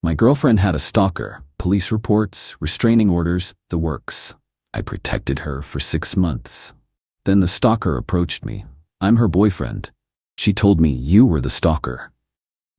My girlfriend had a stalker, police reports, restraining orders, the works. I protected her for 6 months. Then the stalker approached me. I'm her boyfriend. She told me you were the stalker.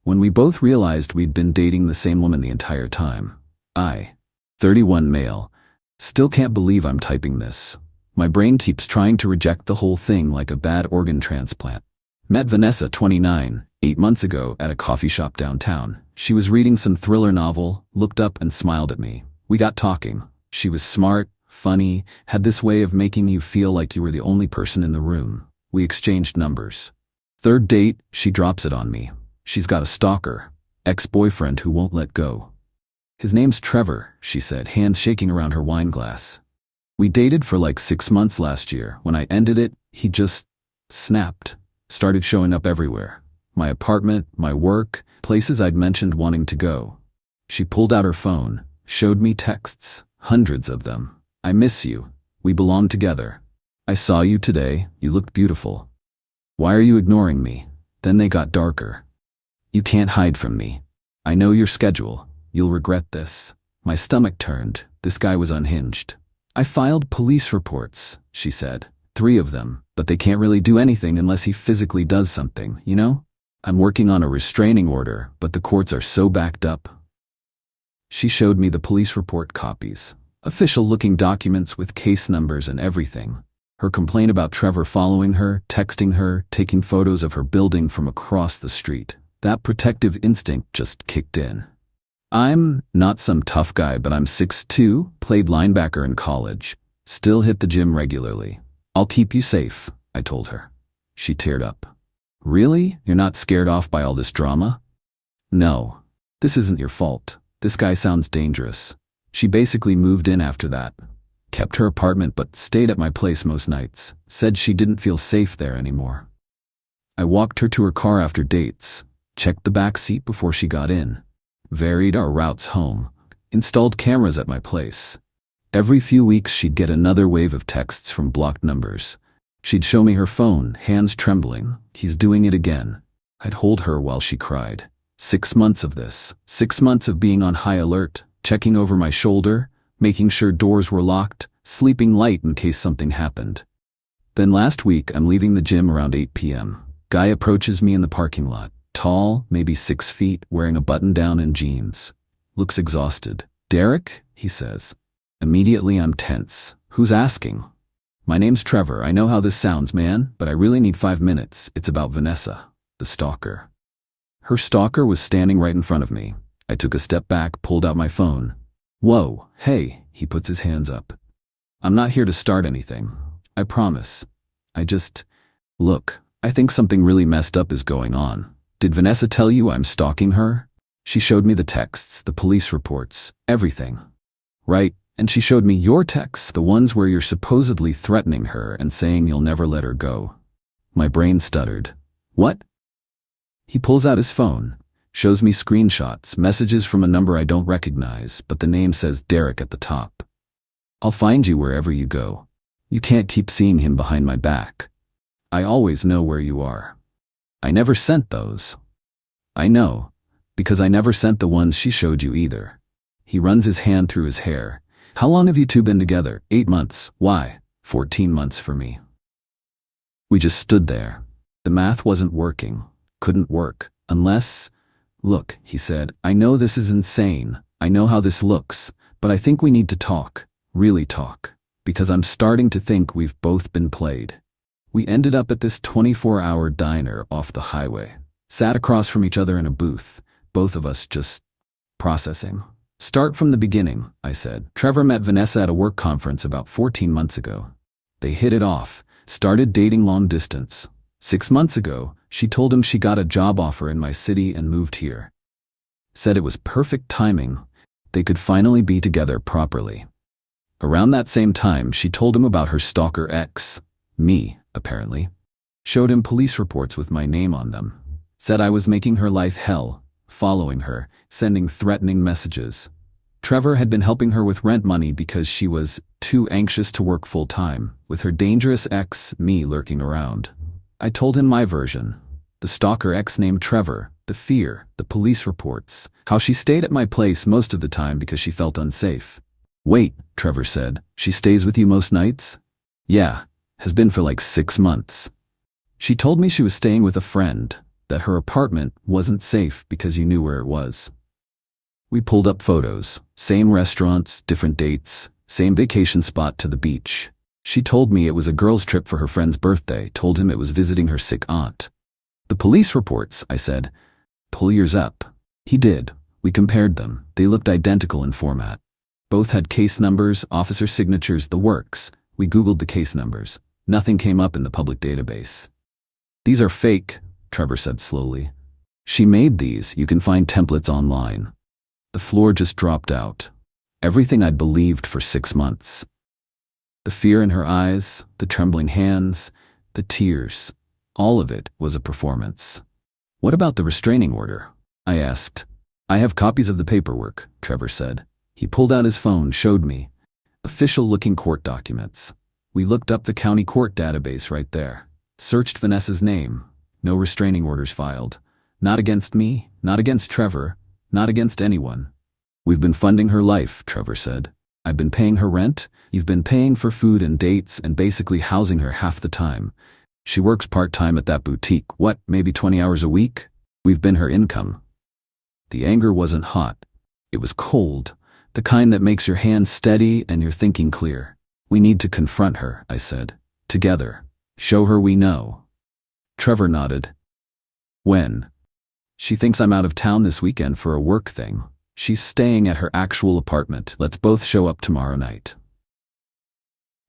When we both realized we'd been dating the same woman the entire time, I, 31 male, still can't believe I'm typing this. My brain keeps trying to reject the whole thing like a bad organ transplant. Met Vanessa, 29, 8 months ago at a coffee shop downtown. She was reading some thriller novel, looked up and smiled at me. We got talking. She was smart, funny, had this way of making you feel like you were the only person in the room. We exchanged numbers. Third date, she drops it on me. She's got a stalker, ex-boyfriend who won't let go. His name's Trevor, she said, hands shaking around her wine glass. We dated for like 6 months last year. When I ended it, he just snapped, started showing up everywhere. My apartment, my work, places I'd mentioned wanting to go. She pulled out her phone, showed me texts, hundreds of them. I miss you. We belong together. I saw you today. You looked beautiful. Why are you ignoring me? Then they got darker. You can't hide from me. I know your schedule. You'll regret this. My stomach turned. This guy was unhinged. I filed police reports, she said. 3 of them, but they can't really do anything unless he physically does something, you know? I'm working on a restraining order, but the courts are so backed up. She showed me the police report copies, official-looking documents with case numbers and everything. Her complaint about Trevor following her, texting her, taking photos of her building from across the street. That protective instinct just kicked in. I'm not some tough guy, but I'm 6'2", played linebacker in college, still hit the gym regularly. I'll keep you safe, I told her. She teared up. Really? You're not scared off by all this drama? No. This isn't your fault. This guy sounds dangerous. She basically moved in after that. Kept her apartment but stayed at my place most nights. Said she didn't feel safe there anymore. I walked her to her car after dates, checked the back seat before she got in, varied our routes home, installed cameras at my place. Every few weeks she'd get another wave of texts from blocked numbers. She'd show me her phone, hands trembling. He's doing it again. I'd hold her while she cried. 6 months of this. 6 months of being on high alert, checking over my shoulder, making sure doors were locked, sleeping light in case something happened. Then last week, I'm leaving the gym around 8 p.m. Guy approaches me in the parking lot. Tall, maybe 6 feet, wearing a button-down and jeans. Looks exhausted. Derek, he says. Immediately I'm tense. Who's asking? My name's Trevor. I know how this sounds, man, but I really need 5 minutes. It's about Vanessa, the stalker. Her stalker was standing right in front of me. I took a step back, pulled out my phone. Whoa, hey, he puts his hands up. I'm not here to start anything. I promise. Look, I think something really messed up is going on. Did Vanessa tell you I'm stalking her? She showed me the texts, the police reports, everything. Right, and she showed me your texts, the ones where you're supposedly threatening her and saying you'll never let her go. My brain stuttered. What? He pulls out his phone, shows me screenshots, messages from a number I don't recognize, but the name says Derek at the top. I'll find you wherever you go. You can't keep seeing him behind my back. I always know where you are. I never sent those. I know, because I never sent the ones she showed you either. He runs his hand through his hair. How long have you two been together? 8 months. Why? 14 months for me. We just stood there. The math wasn't working. Couldn't work. Unless... Look, he said, I know this is insane. I know how this looks, but I think we need to talk. Really talk. Because I'm starting to think we've both been played. We ended up at this 24-hour diner off the highway. Sat across from each other in a booth, both of us just processing. Start from the beginning, I said. Trevor met Vanessa at a work conference about 14 months ago. They hit it off, started dating long distance. 6 months ago, she told him she got a job offer in my city and moved here. Said it was perfect timing. They could finally be together properly. Around that same time, she told him about her stalker ex, me, apparently. Showed him police reports with my name on them. Said I was making her life hell, following her, sending threatening messages. Trevor had been helping her with rent money because she was too anxious to work full-time, with her dangerous ex, me, lurking around. I told him my version. The stalker ex named Trevor, the fear, the police reports, how she stayed at my place most of the time because she felt unsafe. Wait, Trevor said, she stays with you most nights? Yeah, has been for like 6 months. She told me she was staying with a friend, that her apartment wasn't safe because you knew where it was. We pulled up photos, same restaurants, different dates, same vacation spot to the beach. She told me it was a girl's trip for her friend's birthday, told him it was visiting her sick aunt. The police reports, I said. Pull yours up. He did. We compared them. They looked identical in format. Both had case numbers, officer signatures, the works. We Googled the case numbers. Nothing came up in the public database. These are fake, Trevor said slowly. She made these. You can find templates online. The floor just dropped out. Everything I'd believed for 6 months. The fear in her eyes, the trembling hands, the tears. All of it was a performance. What about the restraining order? I asked. I have copies of the paperwork, Trevor said. He pulled out his phone, showed me. Official-looking court documents. We looked up the county court database right there. Searched Vanessa's name. No restraining orders filed. Not against me, not against Trevor, not against anyone. We've been funding her life, Trevor said. I've been paying her rent, you've been paying for food and dates and basically housing her half the time. She works part-time at that boutique, what, maybe 20 hours a week? We've been her income. The anger wasn't hot. It was cold, the kind that makes your hands steady and your thinking clear. We need to confront her, I said. Together. Show her we know. Trevor nodded. When? She thinks I'm out of town this weekend for a work thing. She's staying at her actual apartment. Let's both show up tomorrow night.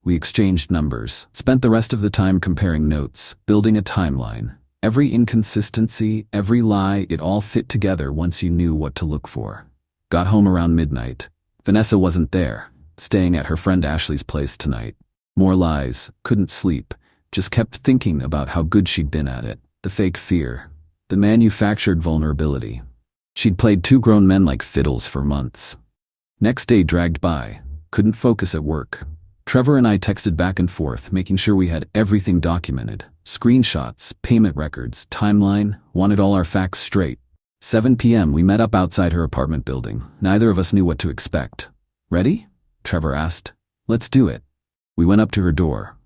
We exchanged numbers, spent the rest of the time comparing notes, building a timeline. Every inconsistency, every lie, it all fit together once you knew what to look for. Got home around midnight. Vanessa wasn't there, staying at her friend Ashley's place tonight. More lies, couldn't sleep, just kept thinking about how good she'd been at it. The fake fear, the manufactured vulnerability. She'd played 2 grown men like fiddles for months. Next day dragged by, couldn't focus at work. Trevor and I texted back and forth, making sure we had everything documented. Screenshots, payment records, timeline, wanted all our facts straight. 7 p.m. we met up outside her apartment building. Neither of us knew what to expect. Ready? Trevor asked. Let's do it. We went up to her door.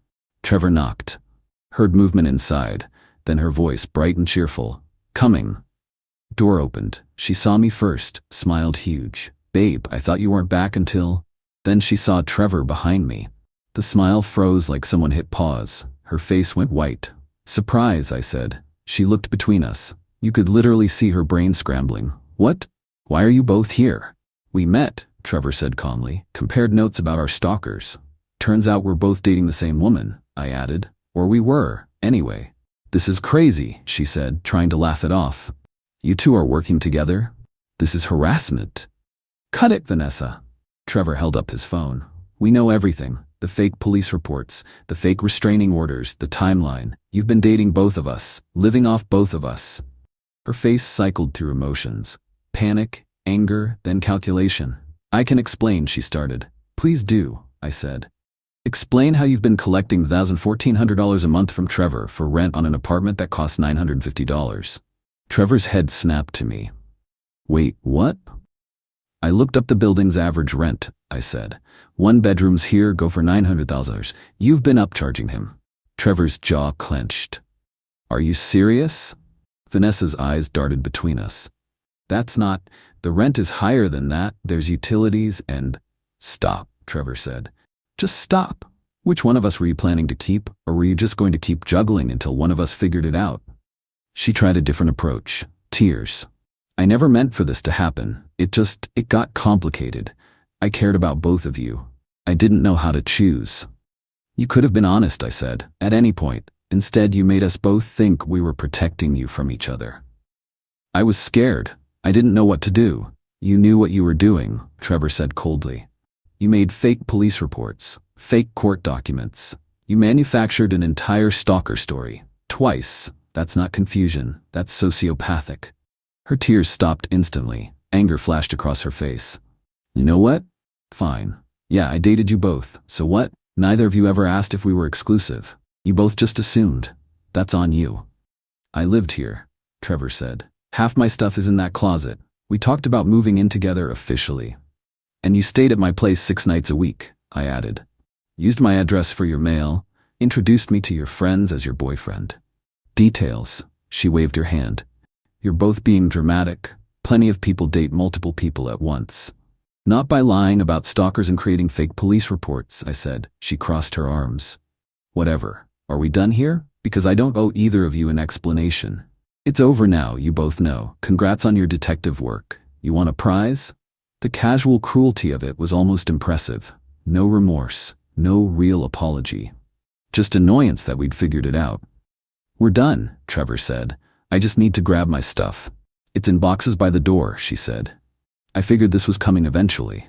Trevor knocked. Heard movement inside, then her voice bright and cheerful. Coming. Door opened. She saw me first, smiled huge. Babe, I thought you weren't back until... Then she saw Trevor behind me. The smile froze like someone hit pause. Her face went white. Surprise, I said. She looked between us. You could literally see her brain scrambling. What? Why are you both here? We met, Trevor said calmly. Compared notes about our stalkers. Turns out we're both dating the same woman, I added. Or we were, anyway. This is crazy, she said, trying to laugh it off. You two are working together? This is harassment. Cut it, Vanessa. Trevor held up his phone. We know everything. The fake police reports, the fake restraining orders, the timeline. You've been dating both of us, living off both of us. Her face cycled through emotions. Panic, anger, then calculation. I can explain, she started. Please do, I said. Explain how you've been collecting $1,400 a month from Trevor for rent on an apartment that costs $950. Trevor's head snapped to me. Wait, what? I looked up the building's average rent, I said. 1 bedrooms here go for $900. You've been upcharging him. Trevor's jaw clenched. Are you serious? Vanessa's eyes darted between us. That's not. The rent is higher than that. There's utilities and... Stop, Trevor said. Just stop. Which one of us were you planning to keep, or were you just going to keep juggling until one of us figured it out? She tried a different approach. Tears. I never meant for this to happen. It got complicated. I cared about both of you. I didn't know how to choose. You could have been honest, I said, at any point. Instead, you made us both think we were protecting you from each other. I was scared. I didn't know what to do. You knew what you were doing, Trevor said coldly. You made fake police reports, fake court documents. You manufactured an entire stalker story. Twice. That's not confusion. That's sociopathic. Her tears stopped instantly. Anger flashed across her face. You know what? Fine. Yeah, I dated you both. So what? Neither of you ever asked if we were exclusive. You both just assumed. That's on you. I lived here, Trevor said. Half my stuff is in that closet. We talked about moving in together officially. And you stayed at my place 6 nights a week, I added. Used my address for your mail, introduced me to your friends as your boyfriend. Details, she waved her hand. You're both being dramatic. Plenty of people date multiple people at once. Not by lying about stalkers and creating fake police reports, I said. She crossed her arms. Whatever. Are we done here? Because I don't owe either of you an explanation. It's over now, you both know. Congrats on your detective work. You want a prize? The casual cruelty of it was almost impressive. No remorse. No real apology. Just annoyance that we'd figured it out. We're done, Trevor said. I just need to grab my stuff. It's in boxes by the door, she said. I figured this was coming eventually.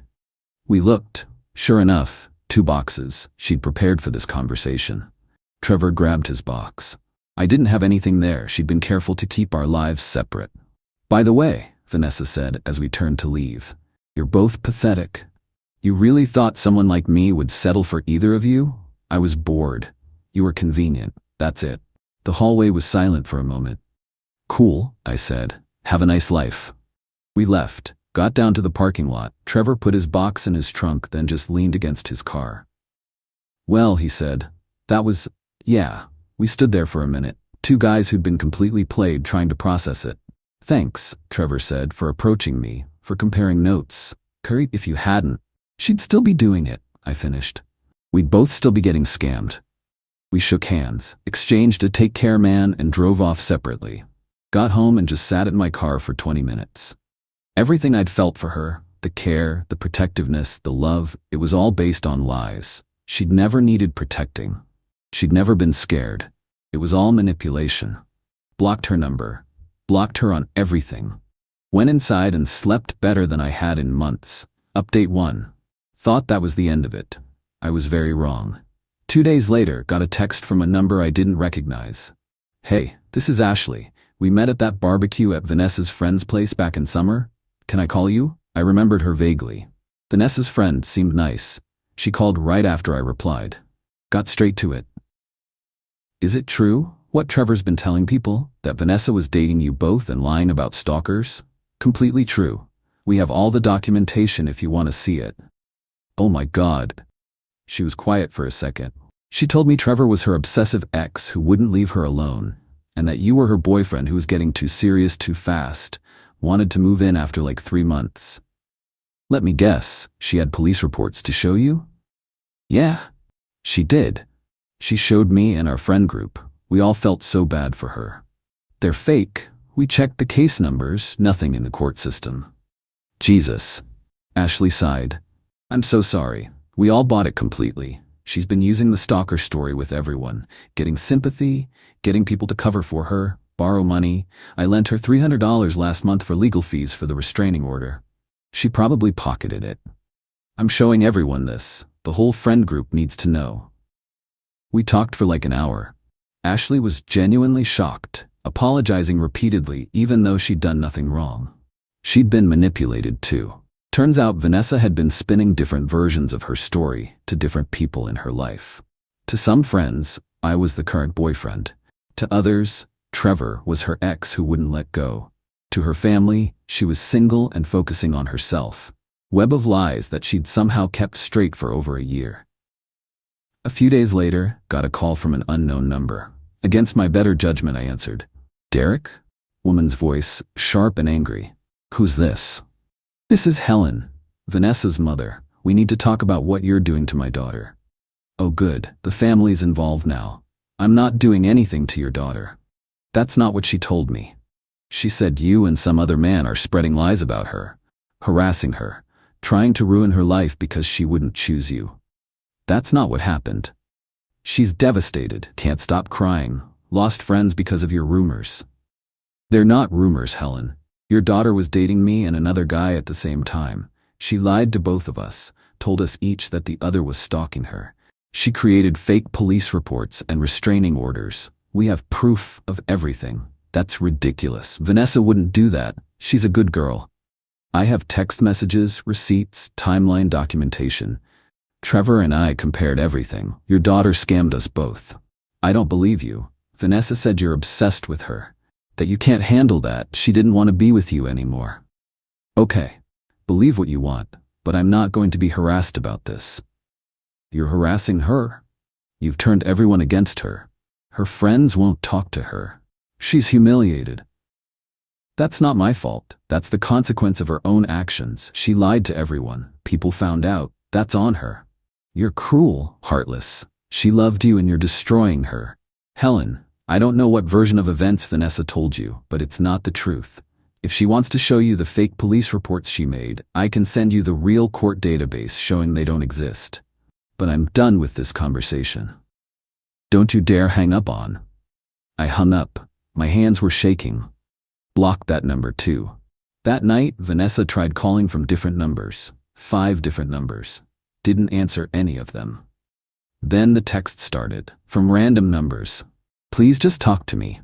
We looked. Sure enough, 2 boxes. She'd prepared for this conversation. Trevor grabbed his box. I didn't have anything there. She'd been careful to keep our lives separate. By the way, Vanessa said as we turned to leave, you're both pathetic. You really thought someone like me would settle for either of you? I was bored. You were convenient. That's it. The hallway was silent for a moment. Cool, I said. Have a nice life. We left, got down to the parking lot. Trevor put his box in his trunk, then just leaned against his car. Well, he said, yeah. We stood there for a minute, 2 guys who'd been completely played trying to process it. Thanks, Trevor said, for approaching me, for comparing notes. Curry, if you hadn't, she'd still be doing it, I finished. We'd both still be getting scammed. We shook hands, exchanged a take care man, and drove off separately. Got home and just sat in my car for 20 minutes. Everything I'd felt for her, the care, the protectiveness, the love, it was all based on lies. She'd never needed protecting. She'd never been scared. It was all manipulation. Blocked her number. Blocked her on everything. Went inside and slept better than I had in months. Update 1. Thought that was the end of it. I was very wrong. 2 days later, got a text from a number I didn't recognize. Hey, this is Ashley. We met at that barbecue at Vanessa's friend's place back in summer. Can I call you? I remembered her vaguely. Vanessa's friend seemed nice. She called right after I replied. Got straight to it. Is it true, what Trevor's been telling people, that Vanessa was dating you both and lying about stalkers? Completely true. We have all the documentation if you want to see it. Oh my God. She was quiet for a second. She told me Trevor was her obsessive ex who wouldn't leave her alone, and that you were her boyfriend who was getting too serious too fast, wanted to move in after like 3 months. Let me guess, she had police reports to show you? Yeah, she did. She showed me and our friend group. We all felt so bad for her. They're fake. We checked the case numbers, nothing in the court system. Jesus. Ashley sighed. I'm so sorry. We all bought it completely. She's been using the stalker story with everyone, getting sympathy, getting people to cover for her, borrow money. I lent her $300 last month for legal fees for the restraining order. She probably pocketed it. I'm showing everyone this. The whole friend group needs to know. We talked for like an hour. Ashley was genuinely shocked, apologizing repeatedly even though she'd done nothing wrong. She'd been manipulated too. Turns out Vanessa had been spinning different versions of her story to different people in her life. To some friends, I was the current boyfriend. To others, Trevor was her ex who wouldn't let go. To her family, she was single and focusing on herself. Web of lies that she'd somehow kept straight for over a year. A few days later, got a call from an unknown number. Against my better judgment, I answered. Derek? Woman's voice, sharp and angry. Who's this? This is Helen, Vanessa's mother. We need to talk about what you're doing to my daughter. Oh good, the family's involved now. I'm not doing anything to your daughter. That's not what she told me. She said you and some other man are spreading lies about her, harassing her, trying to ruin her life because she wouldn't choose you. That's not what happened. She's devastated, can't stop crying, lost friends because of your rumors. They're not rumors, Helen. Your daughter was dating me and another guy at the same time. She lied to both of us, told us each that the other was stalking her. She created fake police reports and restraining orders. We have proof of everything. That's ridiculous. Vanessa wouldn't do that. She's a good girl. I have text messages, receipts, timeline documentation. Trevor and I compared everything. Your daughter scammed us both. I don't believe you. Vanessa said you're obsessed with her. That you can't handle that, she didn't want to be with you anymore. Okay, believe what you want, but I'm not going to be harassed about this. You're harassing her. You've turned everyone against her. Her friends won't talk to her. She's humiliated. That's not my fault. That's the consequence of her own actions. She lied to everyone. People found out. That's on her. You're cruel, heartless. She loved you and you're destroying her. Helen, I don't know what version of events Vanessa told you, but it's not the truth. If she wants to show you the fake police reports she made, I can send you the real court database showing they don't exist. But I'm done with this conversation. Don't you dare hang up on. I hung up. My hands were shaking. Blocked that number too. That night, Vanessa tried calling from different numbers. 5 different numbers. Didn't answer any of them. Then the text started, from random numbers. Please just talk to me.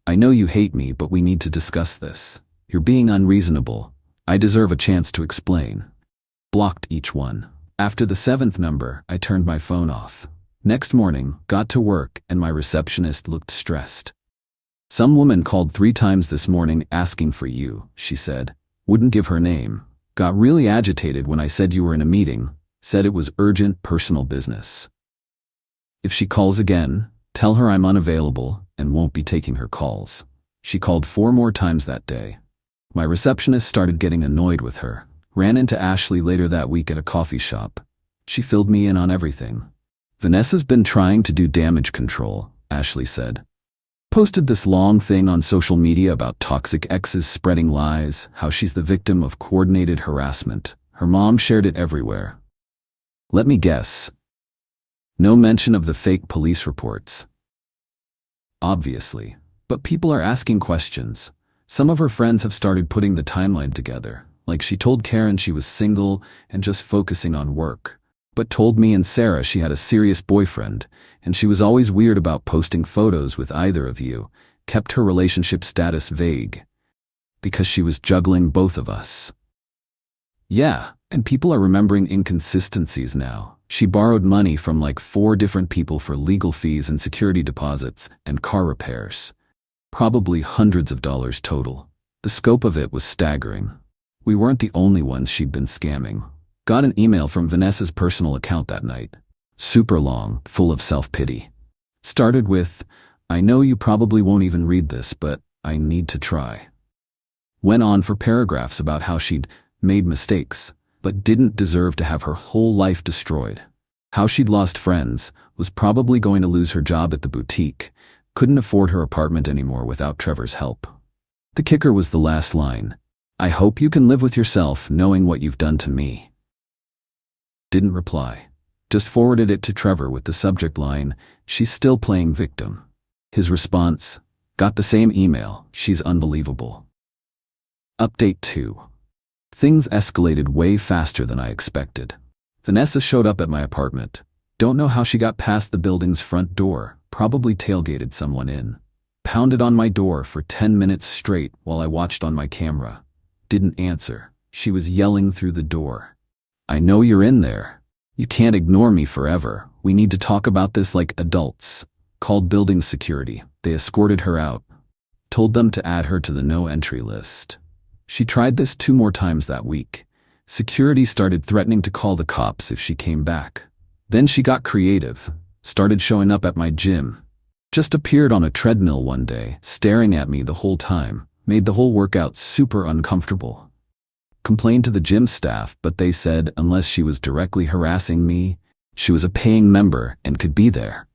I know you hate me, but we need to discuss this. You're being unreasonable. I deserve a chance to explain. Blocked each one. After the 7th number, I turned my phone off. Next morning, got to work, and my receptionist looked stressed. Some woman called 3 times this morning asking for you, she said. Wouldn't give her name. Got really agitated when I said you were in a meeting. Said it was urgent personal business. If she calls again, tell her I'm unavailable and won't be taking her calls. She called 4 more times that day. My receptionist started getting annoyed with her. Ran into Ashley later that week at a coffee shop. She filled me in on everything. Vanessa's been trying to do damage control, Ashley said. Posted this long thing on social media about toxic exes spreading lies, how she's the victim of coordinated harassment. Her mom shared it everywhere. Let me guess. No mention of the fake police reports. Obviously. But people are asking questions. Some of her friends have started putting the timeline together. Like she told Karen she was single and just focusing on work. But told me and Sarah she had a serious boyfriend, and she was always weird about posting photos with either of you, kept her relationship status vague. Because she was juggling both of us. Yeah, and people are remembering inconsistencies now. She borrowed money from like 4 different people for legal fees and security deposits and car repairs. Probably hundreds of dollars total. The scope of it was staggering. We weren't the only ones she'd been scamming. Got an email from Vanessa's personal account that night. Super long, full of self-pity. Started with, I know you probably won't even read this, but I need to try. Went on for paragraphs about how she'd made mistakes, but didn't deserve to have her whole life destroyed. How she'd lost friends, was probably going to lose her job at the boutique, couldn't afford her apartment anymore without Trevor's help. The kicker was the last line. I hope you can live with yourself knowing what you've done to me. Didn't reply. Just forwarded it to Trevor with the subject line, she's still playing victim. His response, got the same email, she's unbelievable. Update 2. Things escalated way faster than I expected. Vanessa showed up at my apartment. Don't know how she got past the building's front door, probably tailgated someone in. Pounded on my door for 10 minutes straight while I watched on my camera. Didn't answer. She was yelling through the door. I know you're in there. You can't ignore me forever. We need to talk about this like adults. Called building security. They escorted her out. Told them to add her to the no entry list. She tried this 2 more times that week. Security started threatening to call the cops if she came back. Then she got creative. Started showing up at my gym. Just appeared on a treadmill one day, staring at me the whole time. Made the whole workout super uncomfortable. Complained to the gym staff, but they said unless she was directly harassing me, she was a paying member and could be there.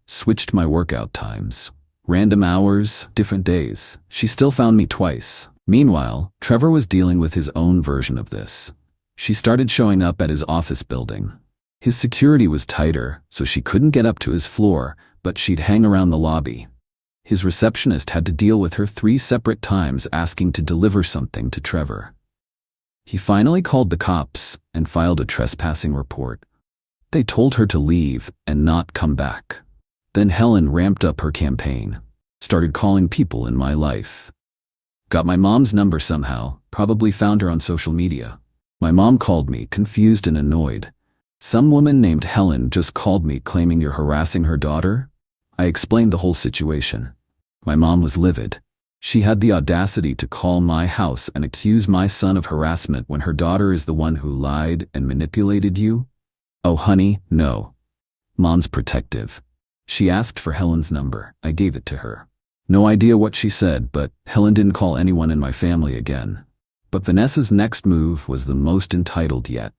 Switched my workout times. Random hours, different days. She still found me twice. Meanwhile, Trevor was dealing with his own version of this. She started showing up at his office building. His security was tighter, so she couldn't get up to his floor, but she'd hang around the lobby. His receptionist had to deal with her 3 separate times asking to deliver something to Trevor. He finally called the cops and filed a trespassing report. They told her to leave and not come back. Then Helen ramped up her campaign. Started calling people in my life. Got my mom's number somehow, probably found her on social media. My mom called me, confused and annoyed. Some woman named Helen just called me claiming you're harassing her daughter. I explained the whole situation. My mom was livid. She had the audacity to call my house and accuse my son of harassment when her daughter is the one who lied and manipulated you? Oh, honey, no. Mom's protective. She asked for Helen's number. I gave it to her. No idea what she said, but Helen didn't call anyone in my family again. But Vanessa's next move was the most entitled yet.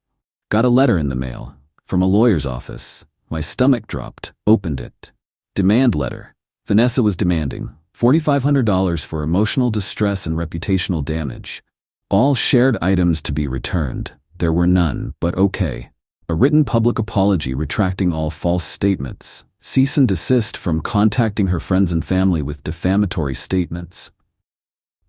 Got a letter in the mail from a lawyer's office. My stomach dropped. Opened it. Demand letter. Vanessa was demanding $4,500 for emotional distress and reputational damage. All shared items to be returned. There were none, but okay. A written public apology retracting all false statements. Cease and desist from contacting her friends and family with defamatory statements.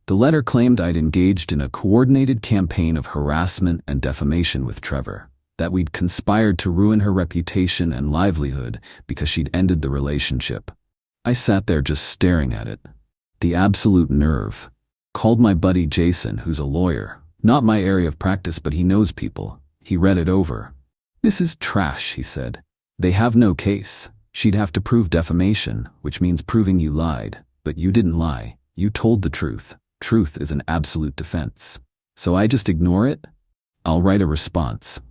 The letter claimed I'd engaged in a coordinated campaign of harassment and defamation with Trevor, that we'd conspired to ruin her reputation and livelihood because she'd ended the relationship. I sat there just staring at it. The absolute nerve. Called my buddy Jason, who's a lawyer. Not my area of practice, but he knows people. He read it over. This is trash, he said. They have no case. She'd have to prove defamation, which means proving you lied. But you didn't lie. You told the truth. Truth is an absolute defense. So I just ignore it? I'll write a response.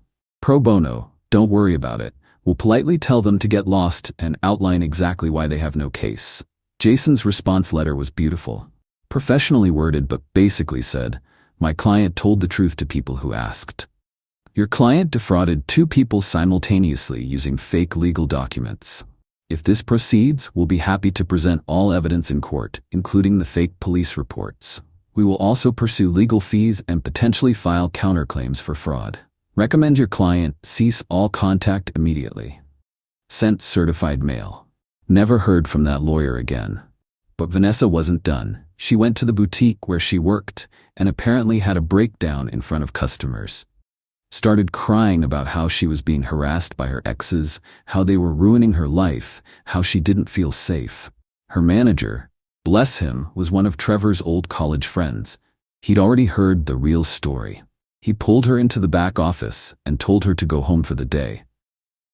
Pro bono, don't worry about it. We'll politely tell them to get lost and outline exactly why they have no case. Jason's response letter was beautiful. Professionally worded, but basically said, my client told the truth to people who asked. Your client defrauded 2 people simultaneously using fake legal documents. If this proceeds, we'll be happy to present all evidence in court, including the fake police reports. We will also pursue legal fees and potentially file counterclaims for fraud. Recommend your client cease all contact immediately. Sent certified mail. Never heard from that lawyer again. But Vanessa wasn't done. She went to the boutique where she worked and apparently had a breakdown in front of customers. Started crying about how she was being harassed by her exes, how they were ruining her life, how she didn't feel safe. Her manager, bless him, was one of Trevor's old college friends. He'd already heard the real story. He pulled her into the back office and told her to go home for the day.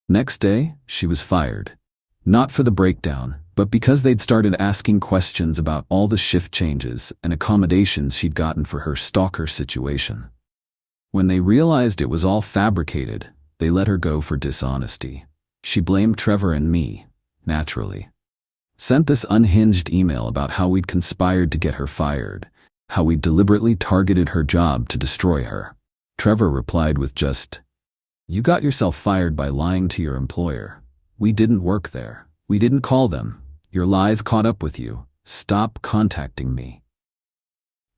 Next day, she was fired. Not for the breakdown, but because they'd started asking questions about all the shift changes and accommodations she'd gotten for her stalker situation. When they realized it was all fabricated, they let her go for dishonesty. She blamed Trevor and me, naturally. Sent this unhinged email about how we'd conspired to get her fired, how we deliberately targeted her job to destroy her. Trevor replied with just, "You got yourself fired by lying to your employer. We didn't work there. We didn't call them. Your lies caught up with you. Stop contacting me."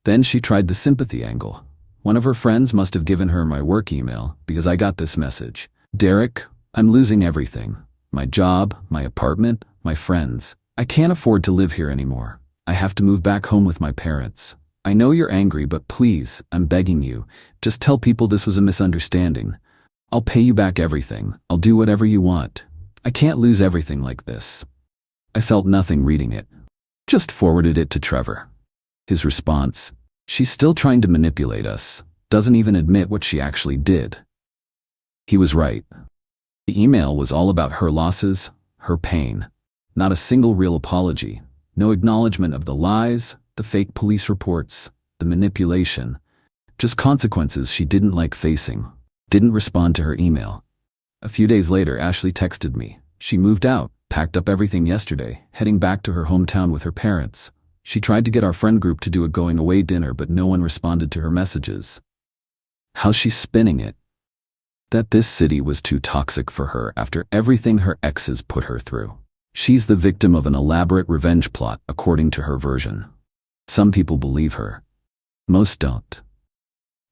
Then she tried the sympathy angle. One of her friends must have given her my work email because I got this message. "Derek, I'm losing everything. My job, my apartment, my friends. I can't afford to live here anymore. I have to move back home with my parents. I know you're angry, but please, I'm begging you, just tell people this was a misunderstanding. I'll pay you back everything. I'll do whatever you want. I can't lose everything like this." I felt nothing reading it. Just forwarded it to Trevor. His response, "She's still trying to manipulate us. Doesn't even admit what she actually did." He was right. The email was all about her losses, her pain. Not a single real apology. No acknowledgement of the lies, the fake police reports, the manipulation. Just consequences she didn't like facing. Didn't respond to her email. A few days later, Ashley texted me. She moved out, packed up everything yesterday, heading back to her hometown with her parents. She tried to get our friend group to do a going-away dinner, but no one responded to her messages. How's she spinning it? That this city was too toxic for her after everything her exes put her through. She's the victim of an elaborate revenge plot, according to her version. Some people believe her. Most don't.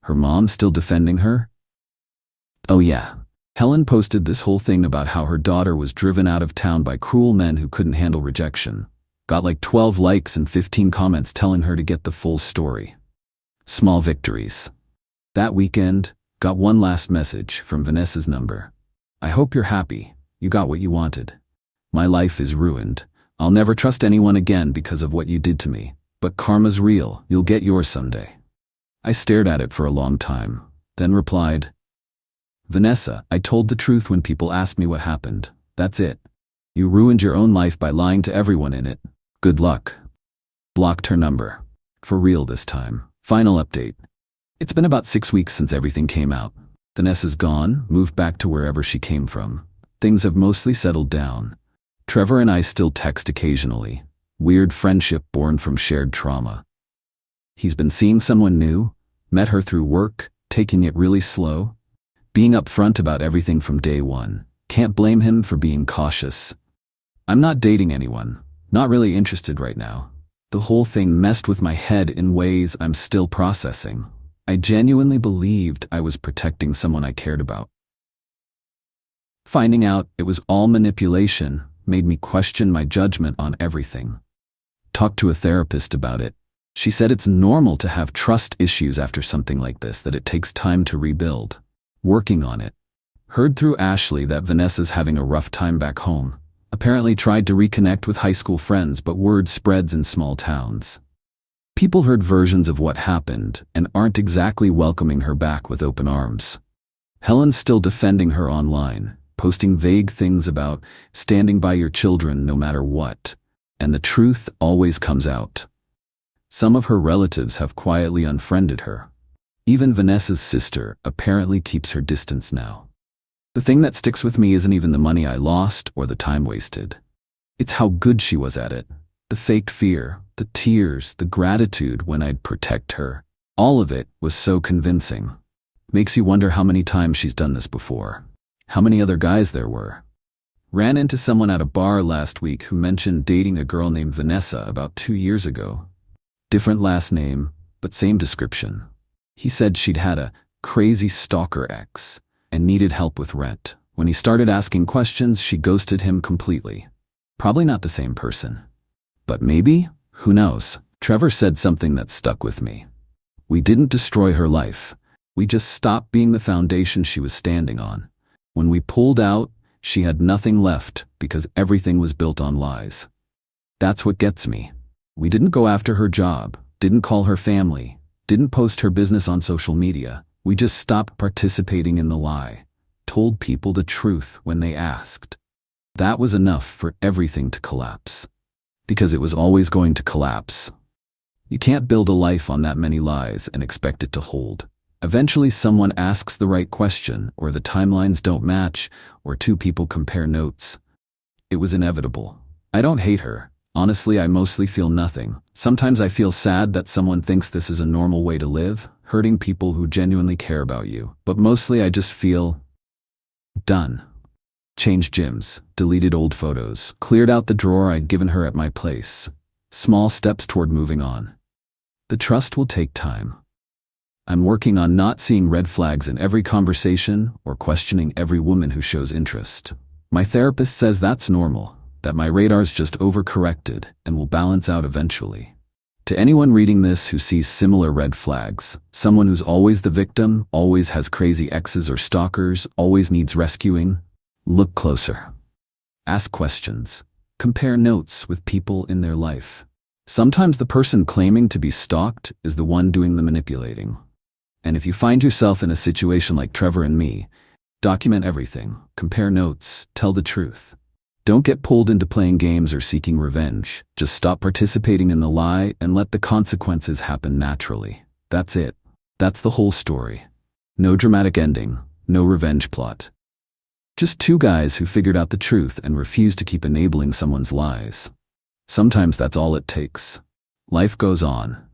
Her mom still defending her? Oh yeah. Helen posted this whole thing about how her daughter was driven out of town by cruel men who couldn't handle rejection. Got like 12 likes and 15 comments telling her to get the full story. Small victories. That weekend, got one last message from Vanessa's number. "I hope you're happy. You got what you wanted. My life is ruined. I'll never trust anyone again because of what you did to me. But karma's real. You'll get yours someday." I stared at it for a long time, then replied, "Vanessa, I told the truth when people asked me what happened. That's it. You ruined your own life by lying to everyone in it. Good luck." Blocked her number. For real this time. Final update. It's been about 6 weeks since everything came out. Vanessa's gone, moved back to wherever she came from. Things have mostly settled down. Trevor and I still text occasionally. Weird friendship born from shared trauma. He's been seeing someone new, met her through work, taking it really slow, being upfront about everything from day one. Can't blame him for being cautious. I'm not dating anyone, not really interested right now. The whole thing messed with my head in ways I'm still processing. I genuinely believed I was protecting someone I cared about. Finding out it was all manipulation made me question my judgment on everything. Talked to a therapist about it. She said it's normal to have trust issues after something like this, that it takes time to rebuild. Working on it. Heard through Ashley that Vanessa's having a rough time back home. Apparently tried to reconnect with high school friends, but word spreads in small towns. People heard versions of what happened and aren't exactly welcoming her back with open arms. Helen's still defending her online, posting vague things about standing by your children no matter what, and the truth always comes out. Some of her relatives have quietly unfriended her. Even Vanessa's sister apparently keeps her distance now. The thing that sticks with me isn't even the money I lost or the time wasted. It's how good she was at it. The fake fear, the tears, the gratitude when I'd protect her. All of it was so convincing. Makes you wonder how many times she's done this before. How many other guys there were. Ran into someone at a bar last week who mentioned dating a girl named Vanessa about 2 years ago. Different last name, but same description. He said she'd had a crazy stalker ex and needed help with rent. When he started asking questions, she ghosted him completely. Probably not the same person. But maybe? Who knows? Trevor said something that stuck with me. We didn't destroy her life. We just stopped being the foundation she was standing on. When we pulled out, she had nothing left because everything was built on lies. That's what gets me. We didn't go after her job, didn't call her family, didn't post her business on social media. We just stopped participating in the lie, told people the truth when they asked. That was enough for everything to collapse. Because it was always going to collapse. You can't build a life on that many lies and expect it to hold. Eventually someone asks the right question, or the timelines don't match, or two people compare notes. It was inevitable. I don't hate her. Honestly, I mostly feel nothing. Sometimes I feel sad that someone thinks this is a normal way to live, hurting people who genuinely care about you. But mostly I just feel done. Changed gyms, deleted old photos, cleared out the drawer I'd given her at my place. Small steps toward moving on. The trust will take time. I'm working on not seeing red flags in every conversation or questioning every woman who shows interest. My therapist says that's normal, that my radar's just overcorrected and will balance out eventually. To anyone reading this who sees similar red flags, someone who's always the victim, always has crazy exes or stalkers, always needs rescuing, look closer. Ask questions. Compare notes with people in their life. Sometimes the person claiming to be stalked is the one doing the manipulating. And if you find yourself in a situation like Trevor and me, document everything, compare notes, tell the truth. Don't get pulled into playing games or seeking revenge. Just stop participating in the lie and let the consequences happen naturally. That's it. That's the whole story. No dramatic ending, no revenge plot. Just two guys who figured out the truth and refused to keep enabling someone's lies. Sometimes that's all it takes. Life goes on.